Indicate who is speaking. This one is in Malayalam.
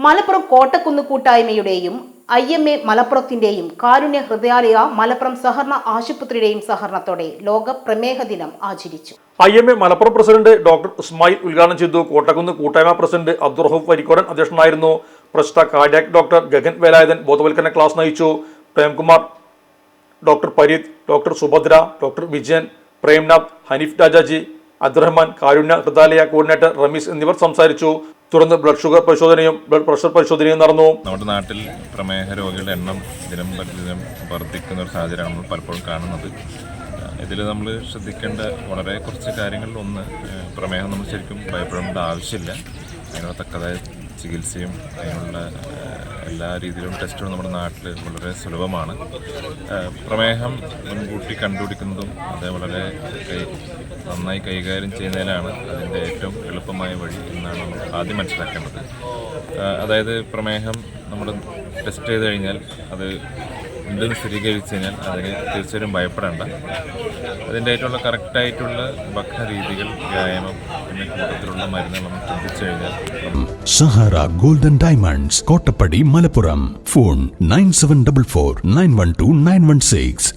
Speaker 1: മലപ്പുറം കോട്ടക്കുന്ന് കൂട്ടായ്മയുടെയും IMA മലപ്പുറത്തിന്റെയും കാരുണ്യ ഹൃദയാലയ മലപ്പുറം സഹകരണ ആശുപത്രിയുടെയും സഹകരണത്തോടെ ലോക പ്രമേഹ ദിനം ആചരിച്ചു.
Speaker 2: IMA Malappuram president doctor Ismail ഉദ്ഘാടനം ചെയ്തു. കോട്ടക്കുന്ന് കൂട്ടായ്മ പ്രസിഡന്റ് അബ്ദുറഹൂഫ് വരിക്കോടൻ അധ്യക്ഷനായിരുന്നു. പ്രശസ്ത കാർഡിയാക് ഡോക്ടർ ഗഗൻ വേലായുധൻ ബോധവൽക്കരണ ക്ലാസ് നയിച്ചു. Premkumar, doctor Pareeth, doctor Subhadra, doctor Vijayan, Premnath, Haneef Rajaji, Abdurahman, Karunya Hridayalaya coordinator Rameez എന്നിവർ സംസാരിച്ചു. തുടർന്ന് ബ്ലഡ് ഷുഗർ പരിശോധനയും ബ്ലഡ് പ്രഷർ പരിശോധനയും നടന്നു.
Speaker 3: നമ്മുടെ നാട്ടിൽ പ്രമേഹ രോഗികളുടെ എണ്ണം ദിനം പ്രതിദിനം വർദ്ധിക്കുന്ന ഒരു സാഹചര്യമാണ് നമ്മൾ പലപ്പോഴും കാണുന്നത്. ഇതിൽ നമ്മൾ ശ്രദ്ധിക്കേണ്ട വളരെ കുറച്ച് കാര്യങ്ങളിൽ ഒന്ന്, പ്രമേഹം നമ്മൾ ശരിക്കും ഭയപ്പെടേണ്ട ആവശ്യമില്ല. അതിനുള്ള തക്കതായ ചികിത്സയും അതിനുള്ള എല്ലാ രീതിയിലും ടെസ്റ്റുകളും നമ്മുടെ നാട്ടിൽ വളരെ സുലഭമാണ്. പ്രമേഹം മുൻകൂട്ടി കണ്ടുപിടിക്കുന്നതും അത് വളരെ നന്നായി കൈകാര്യം ചെയ്യുന്നതിലാണ് അതിൻ്റെ ഏറ്റവും എളുപ്പമായ വഴി എന്നാണ് നമ്മൾ ആദ്യം മനസ്സിലാക്കേണ്ടത്. അതായത് പ്രമേഹം നമ്മൾ ടെസ്റ്റ് ചെയ്ത് കഴിഞ്ഞാൽ അത് ഉണ്ടെന്ന് സ്ഥിരീകരിച്ചു കഴിഞ്ഞാൽ അതിന് തീർച്ചയായും ഭയപ്പെടേണ്ട. അതിൻ്റെ ആയിട്ടുള്ള കറക്റ്റായിട്ടുള്ള ഭക്ഷണ രീതികൾ, വ്യായാമം, പിന്നെ കൂട്ടത്തിലുള്ള മരുന്നുകൾ നമ്മൾ ചിന്തിച്ചു കഴിഞ്ഞാൽ.
Speaker 4: Sahara golden diamonds, Kottappadi, Malappuram. Phone 9744 912 916.